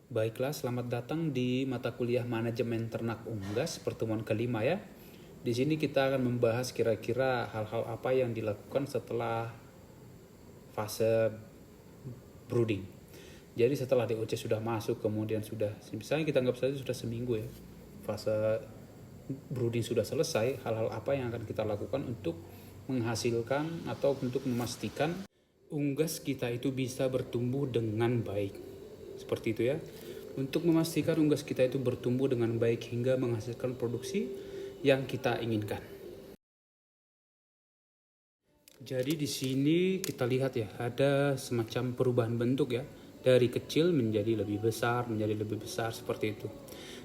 Baiklah, selamat datang di mata kuliah Manajemen Ternak Unggas pertemuan kelima ya. Di sini kita akan membahas kira-kira hal-hal apa yang dilakukan setelah fase brooding. Jadi setelah DOC sudah masuk, kemudian sudah, misalnya kita anggap saja sudah seminggu ya, fase brooding sudah selesai, hal-hal apa yang akan kita lakukan untuk menghasilkan atau untuk memastikan unggas kita itu bisa bertumbuh dengan baik. Seperti itu ya. Untuk memastikan unggas kita itu bertumbuh dengan baik hingga menghasilkan produksi yang kita inginkan. Jadi di sini kita lihat ya, ada semacam perubahan bentuk ya. Dari kecil menjadi lebih besar, seperti itu.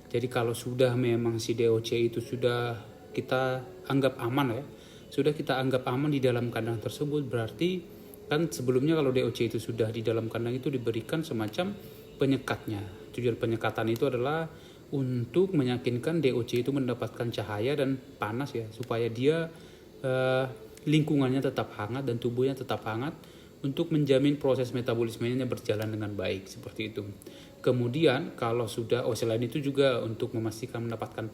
Jadi kalau sudah memang si DOC itu sudah kita anggap aman ya, sudah kita anggap aman di dalam kandang tersebut, berarti kan sebelumnya kalau DOC itu sudah di dalam kandang itu diberikan semacam penyekatnya. Tujuan penyekatan itu adalah untuk meyakinkan DOC itu mendapatkan cahaya dan panas ya, supaya dia lingkungannya tetap hangat dan tubuhnya tetap hangat untuk menjamin proses metabolismenya berjalan dengan baik, seperti itu. Kemudian kalau sudah, selain itu juga untuk memastikan mendapatkan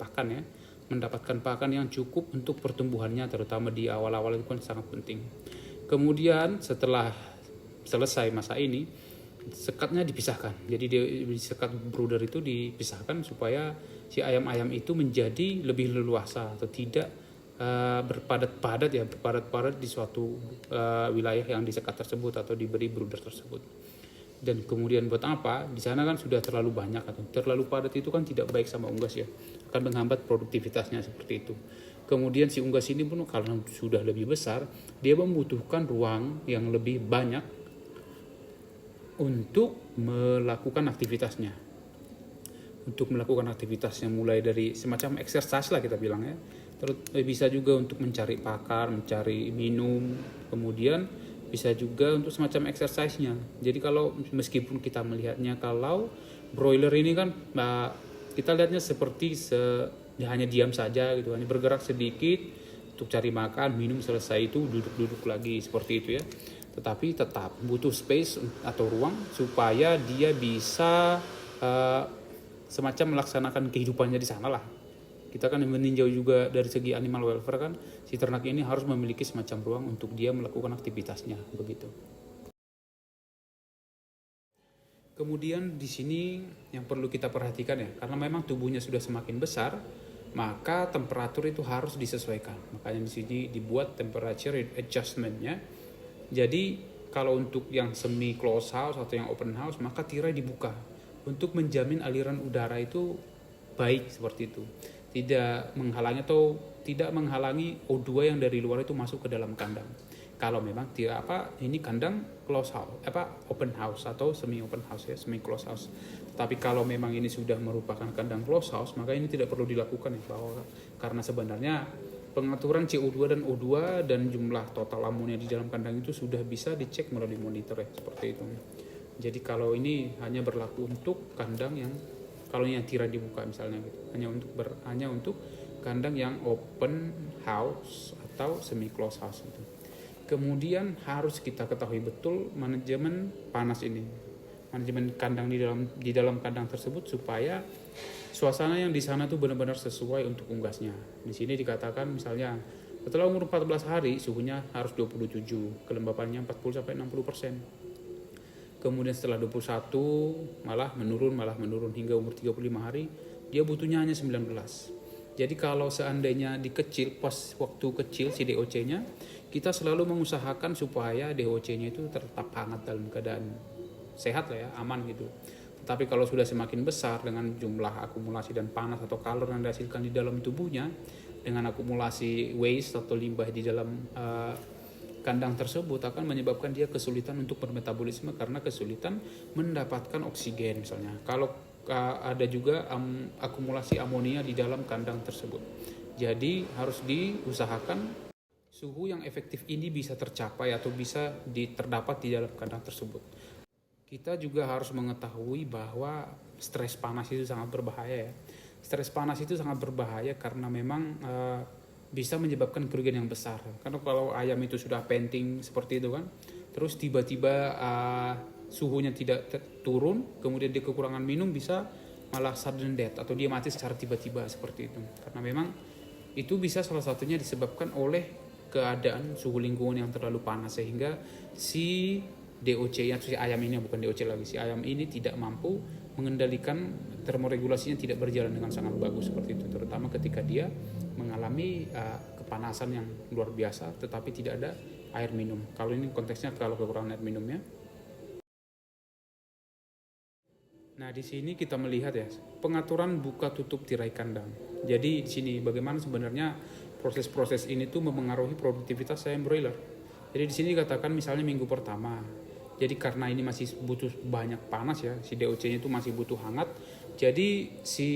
pakan yang cukup untuk pertumbuhannya, terutama di awal-awal itu kan sangat penting. Kemudian setelah selesai masa ini, sekatnya dipisahkan. Jadi di sekat brooder itu dipisahkan supaya si ayam-ayam itu menjadi lebih leluasa atau tidak berpadat di suatu wilayah yang disekat tersebut atau diberi brooder tersebut. Dan kemudian buat apa? Di sana kan sudah terlalu banyak atau terlalu padat, itu kan tidak baik sama unggas ya, akan menghambat produktivitasnya, seperti itu. Kemudian si unggas ini pun kalau sudah lebih besar, dia membutuhkan ruang yang lebih banyak untuk melakukan aktivitasnya. Untuk melakukan aktivitasnya mulai dari semacam exercise lah kita bilang ya. Terus bisa juga untuk mencari pakan, mencari minum, kemudian bisa juga untuk semacam exercise-nya. Jadi kalau meskipun kita melihatnya kalau broiler ini kan kita lihatnya seperti hanya diam saja gitu, hanya bergerak sedikit untuk cari makan, minum, selesai itu duduk-duduk lagi, seperti itu ya. Tetapi tetap butuh space atau ruang supaya dia bisa semacam melaksanakan kehidupannya di sana lah. Kita kan meninjau juga dari segi animal welfare kan, si ternak ini harus memiliki semacam ruang untuk dia melakukan aktivitasnya, begitu. Kemudian di sini yang perlu kita perhatikan ya, karena memang tubuhnya sudah semakin besar, maka temperatur itu harus disesuaikan. Makanya di sini dibuat temperature adjustment-nya. Jadi kalau untuk yang semi close house atau yang open house, maka tirai dibuka untuk menjamin aliran udara itu baik, seperti itu. Tidak menghalangi atau tidak menghalangi O2 yang dari luar itu masuk ke dalam kandang. Kalau memang tidak ini kandang close house, open house atau semi open house ya, semi close house. Tapi kalau memang ini sudah merupakan kandang close house, maka ini tidak perlu dilakukan ya, karena sebenarnya pengaturan CO2 dan O2 dan jumlah total amonia di dalam kandang itu sudah bisa dicek melalui monitor ya, seperti itu. Jadi kalau ini hanya berlaku untuk kandang yang kalau yang tirai dibuka misalnya gitu, hanya untuk kandang yang open house atau semi close house itu. Kemudian harus kita ketahui betul manajemen panas ini, manajemen kandang di dalam kandang tersebut, supaya suasana yang di sana tuh benar-benar sesuai untuk unggasnya. Di sini dikatakan misalnya setelah umur 14 hari suhunya harus 27, kelembapannya 40-60%. Kemudian setelah 21 malah menurun hingga umur 35 hari dia butuhnya hanya 19. Jadi kalau seandainya di kecil, pas waktu kecil si DOC-nya, kita selalu mengusahakan supaya DOC-nya itu tetap hangat dalam keadaan sehat lah ya, aman gitu. Tetapi kalau sudah semakin besar dengan jumlah akumulasi dan panas atau kalor yang dihasilkan di dalam tubuhnya, dengan akumulasi waste atau limbah di dalam kandang tersebut, akan menyebabkan dia kesulitan untuk bermetabolisme karena kesulitan mendapatkan oksigen misalnya. Kalau ada juga akumulasi amonia di dalam kandang tersebut. Jadi harus diusahakan suhu yang efektif ini bisa tercapai atau bisa terdapat di dalam kandang tersebut. Kita juga harus mengetahui bahwa stres panas itu sangat berbahaya ya. Stres panas itu sangat berbahaya karena memang bisa menyebabkan kerugian yang besar. Karena kalau ayam itu sudah penting seperti itu kan, terus tiba-tiba suhunya tidak turun, kemudian dia kekurangan minum, bisa malah sudden death atau dia mati secara tiba-tiba seperti itu. Karena memang itu bisa salah satunya disebabkan oleh keadaan suhu lingkungan yang terlalu panas, sehingga si DOC atau si ayam ini, bukan DOC lagi, si ayam ini tidak mampu mengendalikan termoregulasinya, tidak berjalan dengan sangat bagus seperti itu, terutama ketika dia mengalami kepanasan yang luar biasa tetapi tidak ada air minum. Kalau ini konteksnya kalau kekurangan air minumnya. Nah, di sini kita melihat ya, pengaturan buka tutup tirai kandang. Jadi di sini bagaimana sebenarnya proses-proses ini tuh mempengaruhi produktivitas ayam broiler. Jadi di sini dikatakan misalnya minggu pertama. Jadi karena ini masih butuh banyak panas ya, si DOC-nya itu masih butuh hangat. Jadi si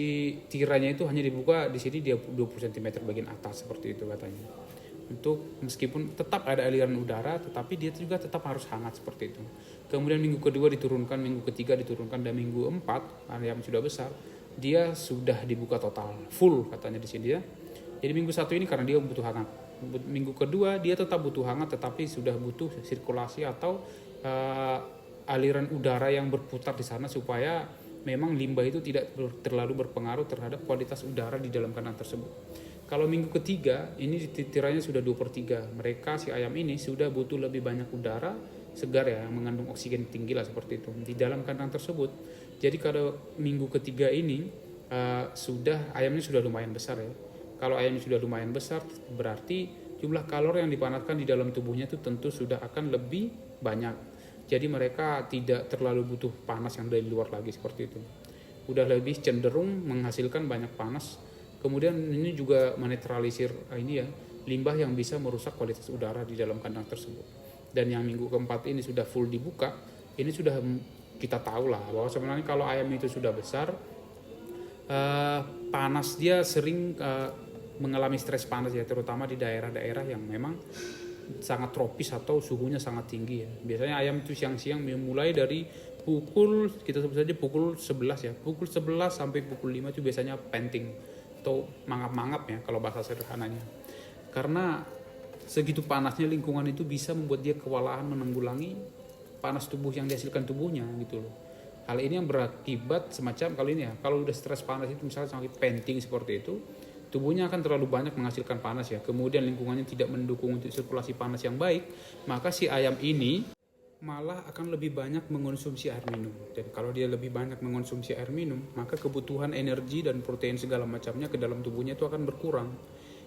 tirainya itu hanya dibuka di sini dia 20 cm bagian atas seperti itu katanya. Untuk meskipun tetap ada aliran udara, tetapi dia juga tetap harus hangat seperti itu. Kemudian minggu kedua diturunkan, minggu ketiga diturunkan, dan minggu 4 ayam sudah besar, dia sudah dibuka total, full katanya di sini ya. Jadi minggu 1 ini karena dia butuh hangat. Minggu kedua dia tetap butuh hangat, tetapi sudah butuh sirkulasi atau aliran udara yang berputar di sana supaya memang limbah itu tidak terlalu berpengaruh terhadap kualitas udara di dalam kandang tersebut. Kalau minggu ketiga ini tirainya sudah 2/3, mereka si ayam ini sudah butuh lebih banyak udara segar ya, yang mengandung oksigen tinggi lah seperti itu di dalam kandang tersebut. Jadi kalau minggu ketiga ini ayamnya sudah lumayan besar ya. Kalau ayamnya sudah lumayan besar berarti jumlah kalori yang dipanaskan di dalam tubuhnya itu tentu sudah akan lebih banyak. Jadi mereka tidak terlalu butuh panas yang dari luar lagi seperti itu. Udah lebih cenderung menghasilkan banyak panas. Kemudian ini juga menetralisir limbah yang bisa merusak kualitas udara di dalam kandang tersebut. Dan yang minggu keempat ini sudah full dibuka, ini sudah kita tahu lah bahwa sebenarnya kalau ayam itu sudah besar, panas dia sering mengalami stres panas ya, terutama di daerah-daerah yang memang sangat tropis atau suhunya sangat tinggi ya. Biasanya ayam itu siang-siang mulai dari kita sebut saja pukul 11 ya. Pukul 11 sampai pukul 5 itu biasanya panting atau mangap-mangap ya kalau bahasa sederhananya. Karena segitu panasnya lingkungan itu bisa membuat dia kewalahan menanggulangi panas tubuh yang dihasilkan tubuhnya gitu loh. Hal ini yang berakibat semacam kalau udah stres panas itu misalnya sampai panting seperti itu, tubuhnya akan terlalu banyak menghasilkan panas ya. Kemudian lingkungannya tidak mendukung untuk sirkulasi panas yang baik, maka si ayam ini malah akan lebih banyak mengonsumsi air minum. Dan kalau dia lebih banyak mengonsumsi air minum, maka kebutuhan energi dan protein segala macamnya ke dalam tubuhnya itu akan berkurang.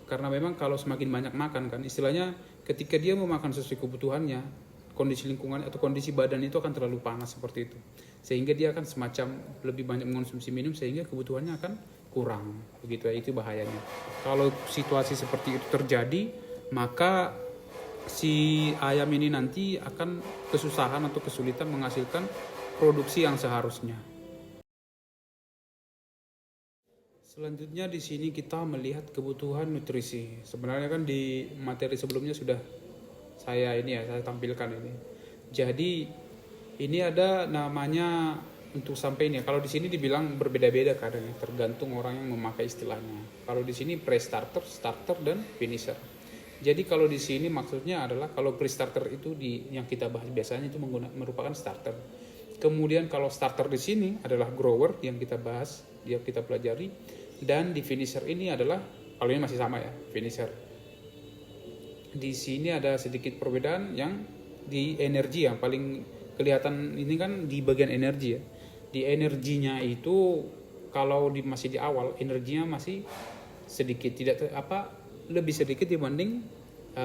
Karena memang kalau semakin banyak makan kan, istilahnya ketika dia memakan sesuai kebutuhannya, kondisi lingkungan atau kondisi badan itu akan terlalu panas seperti itu. Sehingga dia akan semacam lebih banyak mengonsumsi minum sehingga kebutuhannya akan kurang. Begitu ya, itu bahayanya. Kalau situasi seperti itu terjadi, maka si ayam ini nanti akan kesusahan atau kesulitan menghasilkan produksi yang seharusnya. Selanjutnya di sini kita melihat kebutuhan nutrisi. Sebenarnya kan di materi sebelumnya sudah saya tampilkan ini. Jadi ini ada namanya untuk sampai ini. Kalau di sini dibilang berbeda-beda kadang, tergantung orang yang memakai istilahnya. Kalau di sini pre-starter, starter, dan finisher. Jadi kalau di sini maksudnya adalah kalau pre-starter itu yang kita bahas biasanya itu merupakan starter. Kemudian kalau starter di sini adalah grower yang kita bahas, kita pelajari, dan di finisher ini adalah kalau ini masih sama ya, finisher. Di sini ada sedikit perbedaan yang di energi yang paling kelihatan ini kan di bagian energi ya. Di energinya itu kalau masih di awal energinya masih sedikit lebih sedikit dibanding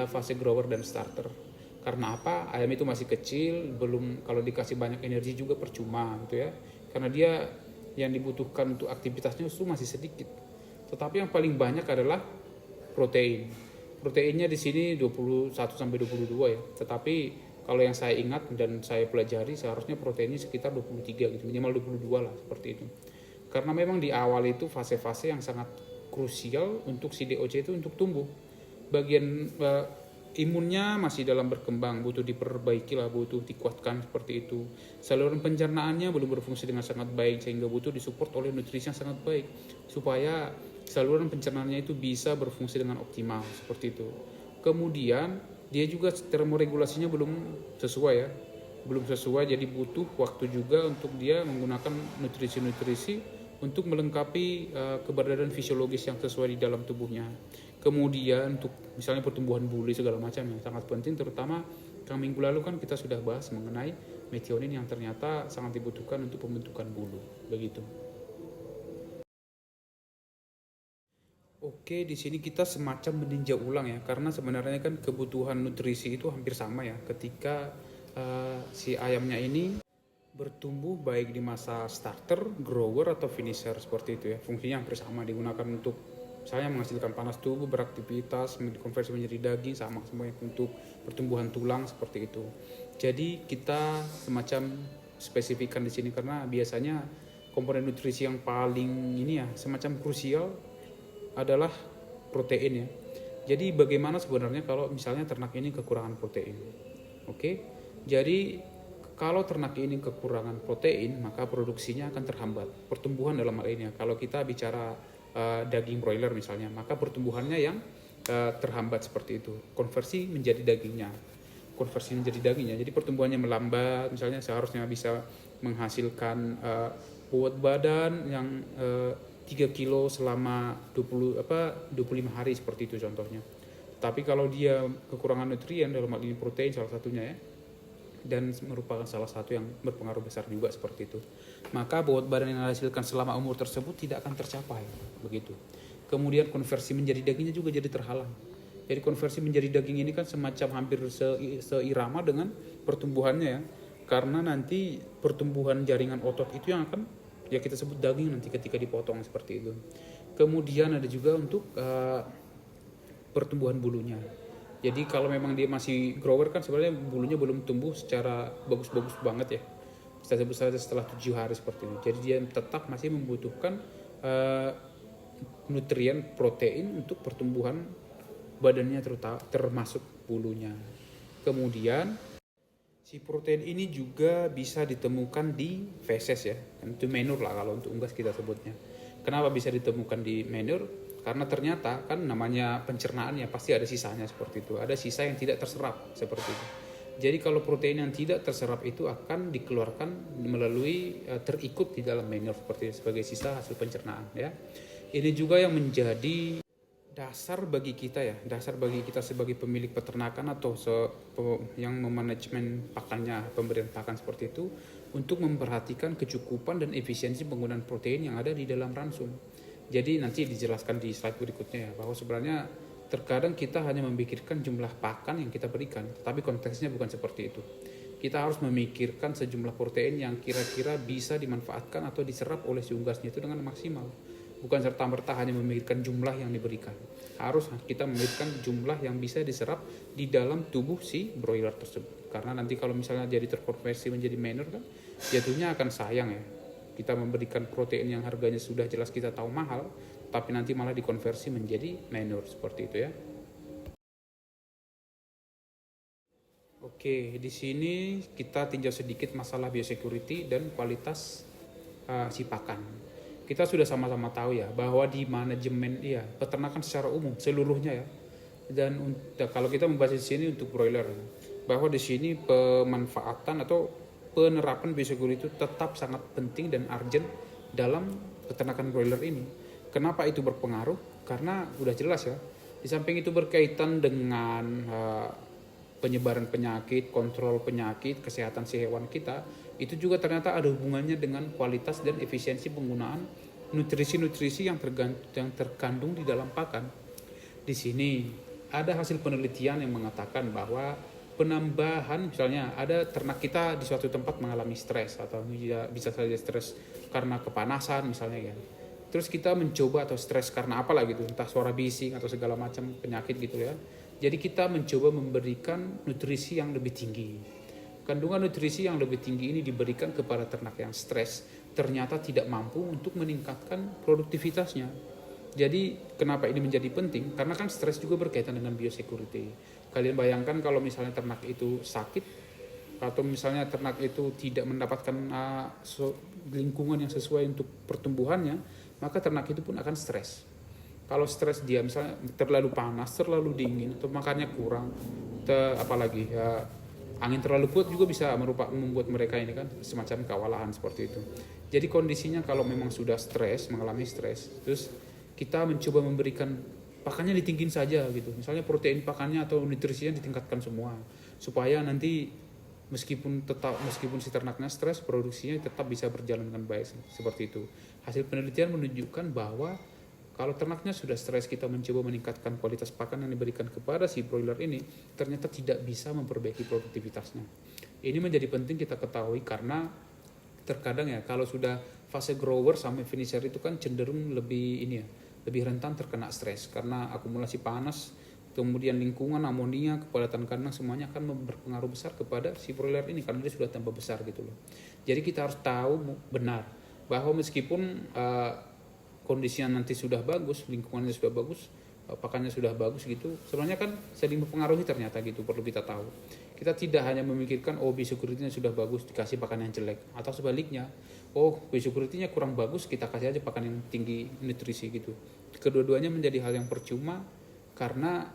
fase grower dan starter. Karena apa? Ayam itu masih kecil, kalau dikasih banyak energi juga percuma gitu ya. Karena dia yang dibutuhkan untuk aktivitasnya itu masih sedikit. Tetapi yang paling banyak adalah protein. Proteinnya di sini 21 sampai 22 ya. Tetapi kalau yang saya ingat dan saya pelajari seharusnya proteinnya sekitar 23 gitu, minimal 22 lah seperti itu. Karena memang di awal itu fase-fase yang sangat krusial untuk si DOC itu untuk tumbuh. Bagian imunnya masih dalam berkembang, butuh diperbaiki lah, butuh dikuatkan seperti itu. Saluran pencernaannya belum berfungsi dengan sangat baik sehingga butuh disupport oleh nutrisi yang sangat baik supaya saluran pencernaannya itu bisa berfungsi dengan optimal seperti itu. Kemudian dia juga termoregulasinya belum sesuai ya. belum sesuai, jadi butuh waktu juga untuk dia menggunakan nutrisi-nutrisi untuk melengkapi keberadaan fisiologis yang sesuai di dalam tubuhnya. Kemudian untuk misalnya pertumbuhan bulu segala macam yang sangat penting, terutama minggu lalu kan kita sudah bahas mengenai metionin yang ternyata sangat dibutuhkan untuk pembentukan bulu, begitu. Oke, di sini kita semacam meninjau ulang ya, karena sebenarnya kan kebutuhan nutrisi itu hampir sama ya ketika si ayamnya ini bertumbuh baik di masa starter, grower, atau finisher seperti itu ya. Fungsinya hampir sama, digunakan untuk misalnya menghasilkan panas tubuh, beraktivitas, dikonversi menjadi daging, sama semuanya untuk pertumbuhan tulang seperti itu. Jadi kita semacam spesifikkan di sini karena biasanya komponen nutrisi yang paling ini ya semacam krusial adalah protein ya. Jadi bagaimana sebenarnya kalau misalnya ternak ini kekurangan protein? Oke. Jadi kalau ternak ini kekurangan protein, maka produksinya akan terhambat. Pertumbuhan dalam hal ini ya. Kalau kita bicara daging broiler misalnya, maka pertumbuhannya yang terhambat seperti itu. Konversi menjadi dagingnya. Jadi pertumbuhannya melambat. Misalnya seharusnya bisa menghasilkan bobot badan yang 3 kilo selama 25 hari seperti itu contohnya. Tapi kalau dia kekurangan nutrien, dalam hal ini protein salah satunya ya, dan merupakan salah satu yang berpengaruh besar juga seperti itu, maka bobot badan yang dihasilkan selama umur tersebut tidak akan tercapai, begitu. Kemudian konversi menjadi dagingnya juga jadi terhalang. Jadi konversi menjadi daging ini kan semacam hampir seirama dengan pertumbuhannya ya, karena nanti pertumbuhan jaringan otot itu yang akan ya kita sebut daging nanti ketika dipotong seperti itu. Kemudian ada juga untuk pertumbuhan bulunya. Jadi kalau memang dia masih grower kan sebenarnya bulunya belum tumbuh secara bagus-bagus banget ya. Bisa sebut saja setelah 7 hari seperti itu. Jadi dia tetap masih membutuhkan nutrien protein untuk pertumbuhan badannya termasuk bulunya. Kemudian si protein ini juga bisa ditemukan di feses ya, itu manure lah kalau untuk unggas kita sebutnya. Kenapa bisa ditemukan di manure? Karena ternyata kan namanya pencernaan ya pasti ada sisanya seperti itu. Ada sisa yang tidak terserap seperti itu. Jadi kalau protein yang tidak terserap itu akan dikeluarkan melalui terikut di dalam manure seperti itu, sebagai sisa hasil pencernaan ya. Ini juga yang menjadi dasar bagi kita sebagai pemilik peternakan atau yang memanajemen pakannya, pemberian pakan seperti itu, untuk memperhatikan kecukupan dan efisiensi penggunaan protein yang ada di dalam ransum. Jadi nanti dijelaskan di slide berikutnya ya, bahwa sebenarnya terkadang kita hanya memikirkan jumlah pakan yang kita berikan, tetapi konteksnya bukan seperti itu. Kita harus memikirkan sejumlah protein yang kira-kira bisa dimanfaatkan atau diserap oleh si unggasnya itu dengan maksimal. Bukan serta-merta hanya memikirkan jumlah yang diberikan. Harus kita memikirkan jumlah yang bisa diserap di dalam tubuh si broiler tersebut. Karena nanti kalau misalnya jadi terkonversi menjadi manure kan, jatuhnya akan sayang ya. Kita memberikan protein yang harganya sudah jelas kita tahu mahal, tapi nanti malah dikonversi menjadi manure seperti itu ya. Oke, di sini kita tinjau sedikit masalah biosecurity dan kualitas si pakan. Kita sudah sama-sama tahu ya bahwa di manajemen peternakan secara umum seluruhnya ya, dan kalau kita membahas di sini untuk broiler, bahwa di sini pemanfaatan atau penerapan biosecurity itu tetap sangat penting dan urgent dalam peternakan broiler ini. Kenapa itu berpengaruh? Karena udah jelas ya, di samping itu berkaitan dengan penyebaran penyakit, kontrol penyakit, kesehatan si hewan kita, itu juga ternyata ada hubungannya dengan kualitas dan efisiensi penggunaan nutrisi-nutrisi yang terkandung di dalam pakan. Di sini ada hasil penelitian yang mengatakan bahwa penambahan, misalnya ada ternak kita di suatu tempat mengalami stres atau bisa saja stres karena kepanasan misalnya ya. Terus kita mencoba, atau stres karena apalah gitu, entah suara bising atau segala macam penyakit gitu ya. Jadi kita mencoba memberikan nutrisi yang lebih tinggi. Kandungan nutrisi yang lebih tinggi ini diberikan kepada ternak yang stres, ternyata tidak mampu untuk meningkatkan produktivitasnya. Jadi kenapa ini menjadi penting? Karena kan stres juga berkaitan dengan biosecurity. Kalian bayangkan kalau misalnya ternak itu sakit, atau misalnya ternak itu tidak mendapatkan lingkungan yang sesuai untuk pertumbuhannya, maka ternak itu pun akan stres. Kalau stres dia misalnya terlalu panas, terlalu dingin, atau makannya kurang, apalagi ya Angin terlalu kuat juga bisa membuat mereka ini kan semacam kewalahan seperti itu. Jadi kondisinya kalau memang sudah stres, mengalami stres, terus kita mencoba memberikan pakannya ditinggiin saja gitu. Misalnya protein pakannya atau nutrisinya ditingkatkan semua supaya nanti meskipun si ternaknya stres, produksinya tetap bisa berjalan dengan baik seperti itu. Hasil penelitian menunjukkan bahwa kalau ternaknya sudah stres, kita mencoba meningkatkan kualitas pakan yang diberikan kepada si broiler ini, ternyata tidak bisa memperbaiki produktivitasnya. Ini menjadi penting kita ketahui karena terkadang ya kalau sudah fase grower sampai finisher itu kan cenderung lebih rentan terkena stres karena akumulasi panas, kemudian lingkungan, amonia, kepadatan kandang semuanya akan berpengaruh besar kepada si broiler ini karena dia sudah tambah besar gitu loh. Jadi kita harus tahu benar bahwa meskipun kondisinya nanti sudah bagus, lingkungannya sudah bagus, pakannya sudah bagus gitu, sebenarnya kan saling mempengaruhi ternyata gitu, perlu kita tahu. Kita tidak hanya memikirkan biosecurity-nya sudah bagus dikasih pakan yang jelek, atau sebaliknya, biosecurity-nya kurang bagus kita kasih aja pakan yang tinggi nutrisi gitu. Kedua-duanya menjadi hal yang percuma karena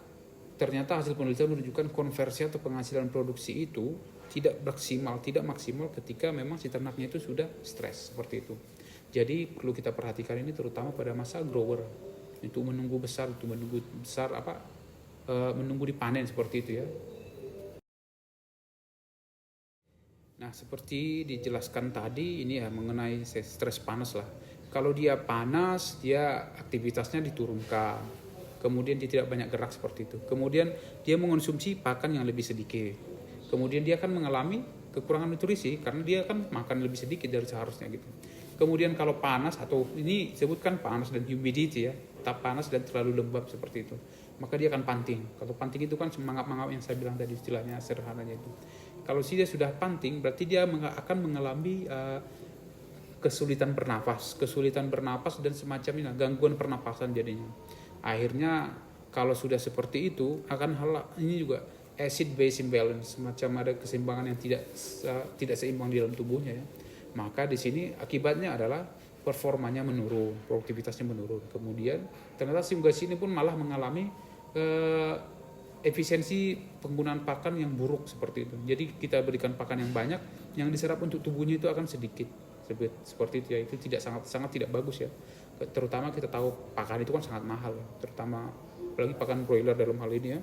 ternyata hasil penelitian menunjukkan konversi atau penghasilan produksi itu tidak maksimal ketika memang si ternaknya itu sudah stres seperti itu. Jadi perlu kita perhatikan ini terutama pada masa grower itu menunggu dipanen seperti itu ya. Nah seperti dijelaskan tadi ini ya mengenai stres panas lah. Kalau dia panas dia aktivitasnya diturunkan, kemudian dia tidak banyak gerak seperti itu. Kemudian dia mengonsumsi pakan yang lebih sedikit. Kemudian dia akan mengalami kekurangan nutrisi karena dia kan makan lebih sedikit dari seharusnya gitu. Kemudian kalau panas atau ini sebutkan panas dan humidity ya, tak panas dan terlalu lembab seperti itu, maka dia akan panting. Kalau panting itu kan mangap-mangap yang saya bilang tadi istilahnya sederhananya itu. Kalau dia sudah panting berarti dia akan mengalami kesulitan bernapas dan semacam ini gangguan pernapasan jadinya. Akhirnya kalau sudah seperti itu akan ini juga acid base imbalance, semacam ada keseimbangan yang tidak seimbang di dalam tubuhnya ya. Maka di sini akibatnya adalah performanya menurun, produktivitasnya menurun. Kemudian ternyata si unggas ini pun malah mengalami efisiensi penggunaan pakan yang buruk seperti itu. Jadi kita berikan pakan yang banyak, yang diserap untuk tubuhnya itu akan sedikit. Seperti itu ya, itu sangat tidak bagus ya. Terutama kita tahu pakan itu kan sangat mahal ya. Terutama apalagi pakan broiler dalam hal ini ya.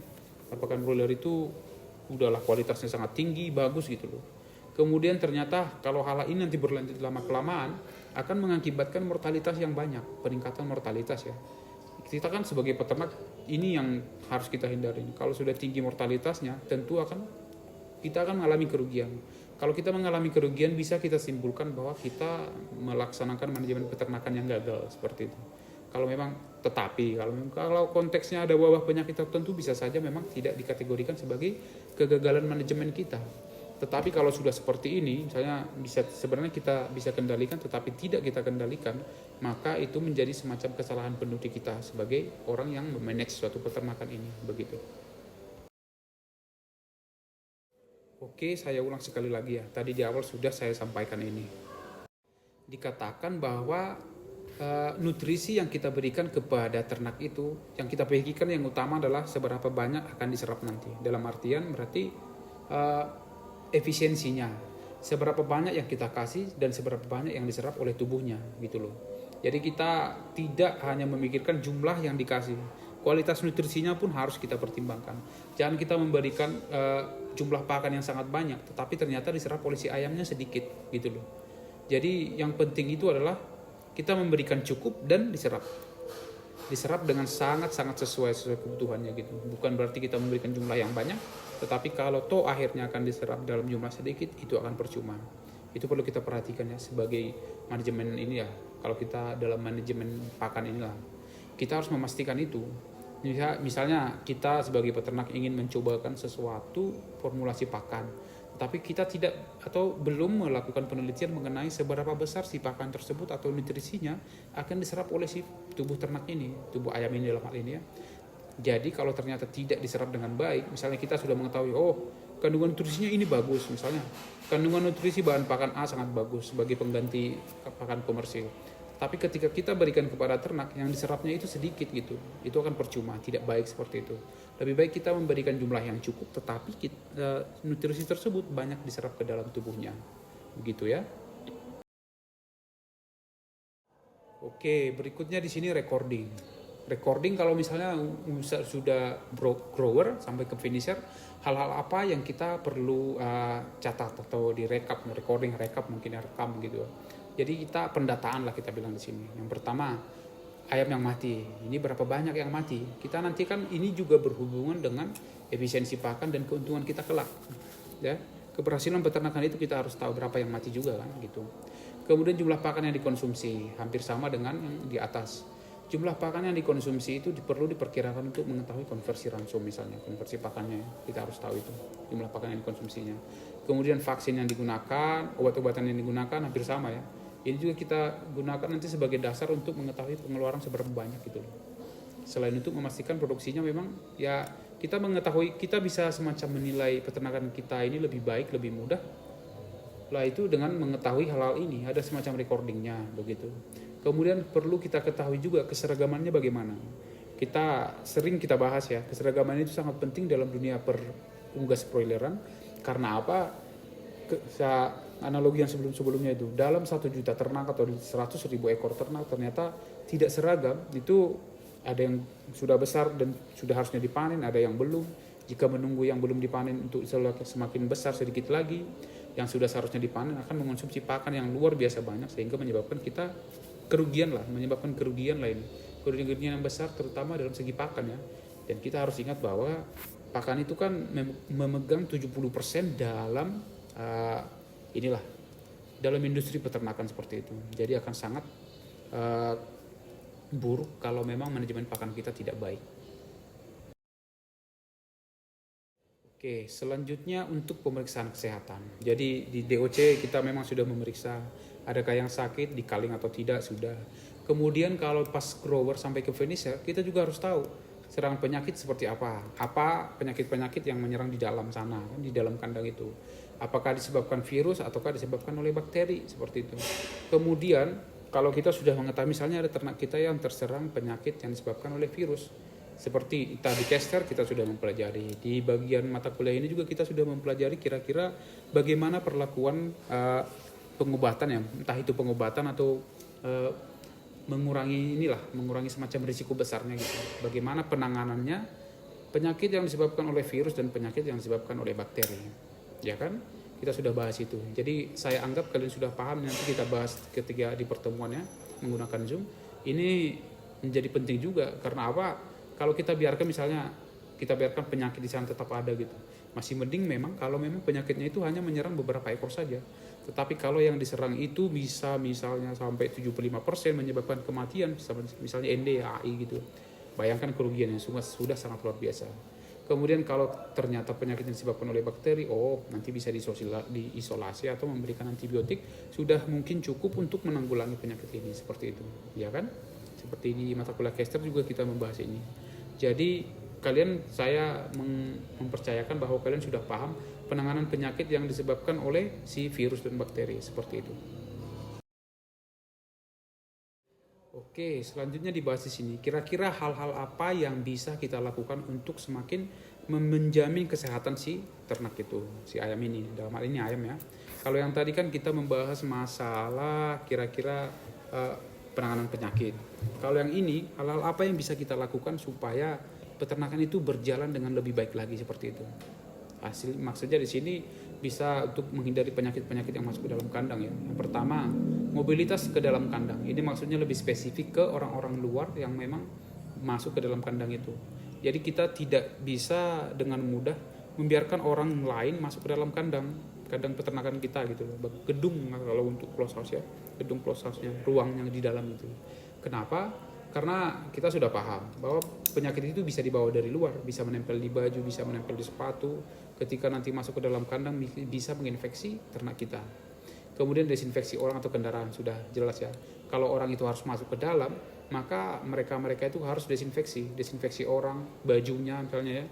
Pakan broiler itu udahlah kualitasnya sangat tinggi, bagus gitu loh. Kemudian ternyata kalau hal ini nanti berlanjut lama-kelamaan akan mengakibatkan mortalitas yang banyak, peningkatan mortalitas ya. Kita kan sebagai peternak ini yang harus kita hindari. Kalau sudah tinggi mortalitasnya tentu kita akan mengalami kerugian. Kalau kita mengalami kerugian bisa kita simpulkan bahwa kita melaksanakan manajemen peternakan yang gagal seperti itu. Kalau konteksnya ada wabah penyakit tertentu bisa saja memang tidak dikategorikan sebagai kegagalan manajemen kita. Tetapi kalau sudah seperti ini, misalnya sebenarnya kita bisa kendalikan tetapi tidak kita kendalikan, maka itu menjadi semacam kesalahan penuh di kita sebagai orang yang memanage suatu peternakan ini, begitu. Oke, saya ulang sekali lagi ya. Tadi di awal sudah saya sampaikan ini. Dikatakan bahwa nutrisi yang kita berikan kepada ternak itu, yang kita pikirkan yang utama adalah seberapa banyak akan diserap nanti. Dalam artian berarti efisiensinya, seberapa banyak yang kita kasih dan seberapa banyak yang diserap oleh tubuhnya gitu loh. Jadi kita tidak hanya memikirkan jumlah yang dikasih, kualitas nutrisinya pun harus kita pertimbangkan. Jangan kita memberikan jumlah pakan yang sangat banyak tetapi ternyata diserap oleh si ayamnya sedikit gitu loh. Jadi yang penting itu adalah kita memberikan cukup dan diserap dengan sangat-sangat sesuai kebutuhannya gitu. Bukan berarti kita memberikan jumlah yang banyak, tetapi kalau toh akhirnya akan diserap dalam jumlah sedikit, itu akan percuma. Itu perlu kita perhatikan ya sebagai manajemen ini ya. Kalau kita dalam manajemen pakan inilah, kita harus memastikan itu. Misalnya kita sebagai peternak ingin mencobakan sesuatu formulasi pakan, tapi kita tidak atau belum melakukan penelitian mengenai seberapa besar si pakan tersebut atau nutrisinya akan diserap oleh si tubuh ternak ini, tubuh ayam ini dalam hal ini ya. Jadi kalau ternyata tidak diserap dengan baik, misalnya kita sudah mengetahui kandungan nutrisinya ini bagus, misalnya kandungan nutrisi bahan pakan A sangat bagus sebagai pengganti pakan komersil, Tapi ketika kita berikan kepada ternak, yang diserapnya itu sedikit gitu, itu akan percuma, tidak baik seperti itu. Lebih baik kita memberikan jumlah yang cukup, tetapi nutrisi tersebut banyak diserap ke dalam tubuhnya, begitu ya. Oke, berikutnya di sini recording. Recording kalau misalnya sudah grower sampai ke finisher, hal-hal apa yang kita perlu catat atau direkap, recording, rekap mungkin ya, rekam gitu. Jadi kita pendataan lah kita bilang di sini. Yang pertama, ayam yang mati. Ini berapa banyak yang mati? Kita nanti kan ini juga berhubungan dengan efisiensi pakan dan keuntungan kita kelak. Ya, keberhasilan peternakan itu kita harus tahu berapa yang mati juga kan gitu. Kemudian jumlah pakan yang dikonsumsi hampir sama dengan yang di atas. Jumlah pakan yang dikonsumsi itu perlu diperkirakan untuk mengetahui konversi ransum misalnya, konversi pakannya kita harus tahu itu jumlah pakan yang dikonsumsinya. Kemudian vaksin yang digunakan, obat-obatan yang digunakan hampir sama ya. Ini juga kita gunakan nanti sebagai dasar untuk mengetahui pengeluaran seberapa banyak gitu loh. Selain untuk memastikan produksinya memang ya kita mengetahui, kita bisa semacam menilai peternakan kita ini lebih baik, lebih mudah lah itu dengan mengetahui hal-hal ini, ada semacam recordingnya begitu. Kemudian perlu kita ketahui juga keseragamannya bagaimana. Kita sering kita bahas ya, keseragaman itu sangat penting dalam dunia unggas broileran. Karena apa? Analogi yang sebelumnya itu, dalam 1 juta ternak atau 100.000 ekor ternak ternyata tidak seragam. Itu ada yang sudah besar dan sudah harusnya dipanen, ada yang belum. Jika menunggu yang belum dipanen untuk semakin besar sedikit lagi, yang sudah seharusnya dipanen akan mengonsumsi pakan yang luar biasa banyak sehingga menyebabkan kita kerugian lah ini. Kerugian yang besar terutama dalam segi pakan ya. Dan kita harus ingat bahwa pakan itu kan memegang 70% dalam dalam industri peternakan seperti itu. Jadi akan sangat buruk kalau memang manajemen pakan kita tidak baik. Oke, selanjutnya untuk pemeriksaan kesehatan. Jadi di DOC kita memang sudah memeriksa adakah yang sakit, dikaling atau tidak sudah. Kemudian kalau pas grower sampai ke finisher, kita juga harus tahu serangan penyakit seperti apa. Apa penyakit-penyakit yang menyerang di dalam sana, di dalam kandang itu. Apakah disebabkan virus ataukah disebabkan oleh bakteri seperti itu. Kemudian kalau kita sudah mengetahui misalnya ada ternak kita yang terserang penyakit yang disebabkan oleh virus, seperti tadi caster kita sudah mempelajari. Di bagian mata kuliah ini juga kita sudah mempelajari kira-kira bagaimana perlakuan pengobatan ya, entah itu pengobatan atau mengurangi semacam risiko besarnya gitu. Bagaimana penanganannya penyakit yang disebabkan oleh virus dan penyakit yang disebabkan oleh bakteri. Ya kan? Kita sudah bahas itu. Jadi saya anggap kalian sudah paham, nanti kita bahas ketika di pertemuannya menggunakan Zoom. Ini menjadi penting juga karena apa? Kalau kita biarkan misalnya penyakit di sana tetap ada gitu. Masih mending memang kalau memang penyakitnya itu hanya menyerang beberapa ekor saja. Tetapi kalau yang diserang itu bisa misalnya sampai 75% menyebabkan kematian, misalnya NDAI gitu. Bayangkan kerugiannya sudah sangat luar biasa. Kemudian kalau ternyata penyakit yang disebabkan oleh bakteri, nanti bisa diisolasi atau memberikan antibiotik, sudah mungkin cukup untuk menanggulangi penyakit ini seperti itu, ya kan? Seperti di mata kuliah Caster juga kita membahas ini. Jadi saya mempercayakan bahwa kalian sudah paham penanganan penyakit yang disebabkan oleh si virus dan bakteri seperti itu. Oke, selanjutnya dibahas di sini. Kira-kira hal-hal apa yang bisa kita lakukan untuk semakin menjamin kesehatan si ternak itu, si ayam ini. Dalam hal ini ayam ya. Kalau yang tadi kan kita membahas masalah kira-kira penanganan penyakit. Kalau yang ini, hal-hal apa yang bisa kita lakukan supaya peternakan itu berjalan dengan lebih baik lagi seperti itu. Maksudnya di sini bisa untuk menghindari penyakit-penyakit yang masuk ke dalam kandang ya. Yang pertama, mobilitas ke dalam kandang. Ini maksudnya lebih spesifik ke orang-orang luar yang memang masuk ke dalam kandang itu. Jadi kita tidak bisa dengan mudah membiarkan orang lain masuk ke dalam kandang peternakan kita gitu loh. Gedung kalau untuk close house ya, gedung close house-nya, ruangnya di dalam itu. Kenapa? Karena kita sudah paham bahwa penyakit itu bisa dibawa dari luar, bisa menempel di baju, bisa menempel di sepatu. Ketika nanti masuk ke dalam kandang bisa menginfeksi ternak kita. Kemudian desinfeksi orang atau kendaraan sudah jelas ya. Kalau orang itu harus masuk ke dalam, maka mereka itu harus desinfeksi orang, bajunya misalnya ya,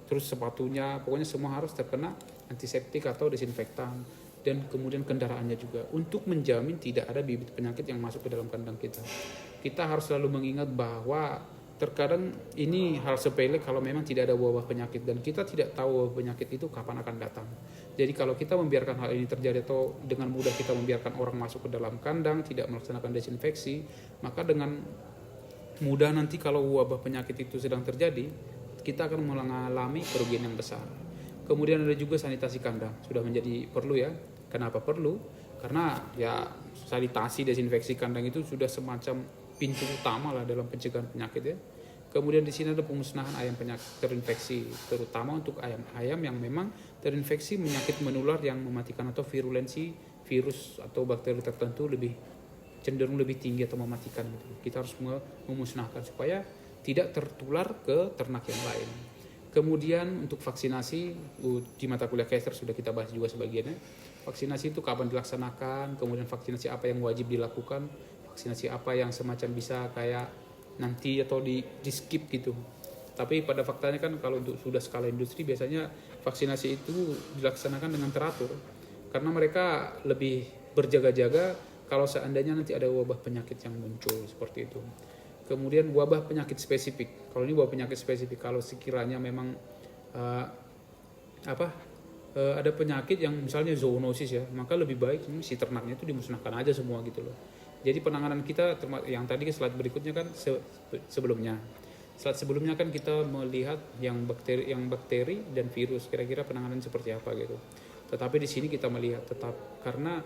terus sepatunya, pokoknya semua harus terkena antiseptik atau desinfektan. dan kemudian kendaraannya juga, untuk menjamin tidak ada bibit penyakit yang masuk ke dalam kandang kita. Kita harus selalu mengingat bahwa terkadang ini hal sepele kalau memang tidak ada wabah penyakit, dan kita tidak tahu wabah penyakit itu kapan akan datang. Jadi kalau kita membiarkan hal ini terjadi, atau dengan mudah kita membiarkan orang masuk ke dalam kandang, tidak melaksanakan desinfeksi, maka dengan mudah nanti kalau wabah penyakit itu sedang terjadi, kita akan mengalami kerugian yang besar. Kemudian ada juga sanitasi kandang, sudah menjadi perlu ya. Kenapa perlu? Karena ya sanitasi desinfeksi kandang itu sudah semacam pintu utama lah dalam pencegahan penyakit ya. Kemudian di sini ada pemusnahan ayam penyakit terinfeksi, terutama untuk ayam-ayam yang memang terinfeksi penyakit menular yang mematikan atau virulensi virus atau bakteri tertentu cenderung lebih tinggi atau mematikan gitu. Kita harus memusnahkan supaya tidak tertular ke ternak yang lain. Kemudian untuk vaksinasi di mata kuliah Kaiser sudah kita bahas juga sebagiannya. Vaksinasi itu kapan dilaksanakan, kemudian vaksinasi apa yang wajib dilakukan, vaksinasi apa yang semacam bisa kayak nanti atau di skip gitu. Tapi pada faktanya kan kalau untuk sudah skala industri biasanya vaksinasi itu dilaksanakan dengan teratur, karena mereka lebih berjaga-jaga kalau seandainya nanti ada wabah penyakit yang muncul seperti itu. Kemudian wabah penyakit spesifik. Kalau ini wabah penyakit spesifik, kalau sekiranya memang ada penyakit yang misalnya zoonosis ya, maka lebih baik si ternaknya itu dimusnahkan aja semua gitu loh. Jadi penanganan kita yang tadi slide berikutnya kan sebelumnya. Slide sebelumnya kan kita melihat yang bakteri dan virus, kira-kira penanganan seperti apa gitu. Tetapi di sini kita melihat karena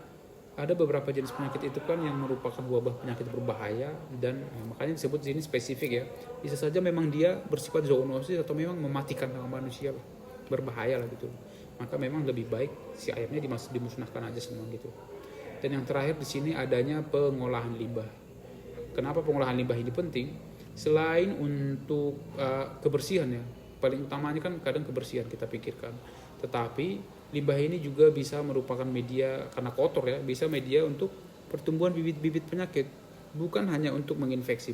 ada beberapa jenis penyakit itu kan yang merupakan wabah penyakit berbahaya, dan makanya disebut di sini spesifik ya. Bisa saja memang dia bersifat zoonosis atau memang mematikan manusia, berbahaya lah gitu. Maka memang lebih baik si ayamnya dimusnahkan aja semua gitu. Dan yang terakhir di sini adanya pengolahan limbah. Kenapa pengolahan limbah ini penting? Selain untuk kebersihan ya, paling utamanya kan kadang kebersihan kita pikirkan. Tetapi limbah ini juga bisa merupakan media, karena kotor ya, bisa media untuk pertumbuhan bibit-bibit penyakit. Bukan hanya untuk menginfeksi,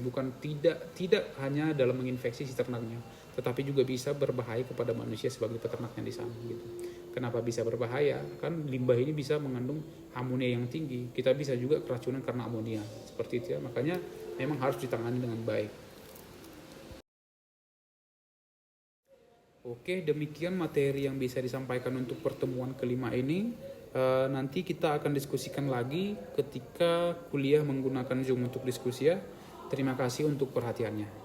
tidak hanya dalam menginfeksi si ternaknya, tetapi juga bisa berbahaya kepada manusia sebagai peternaknya di sana gitu. Kenapa bisa berbahaya? Kan limbah ini bisa mengandung amonia yang tinggi. Kita bisa juga keracunan karena amonia. Seperti itu ya. Makanya memang harus ditangani dengan baik. Oke, demikian materi yang bisa disampaikan untuk pertemuan kelima ini. Nanti kita akan diskusikan lagi ketika kuliah menggunakan Zoom untuk diskusi ya. Terima kasih untuk perhatiannya.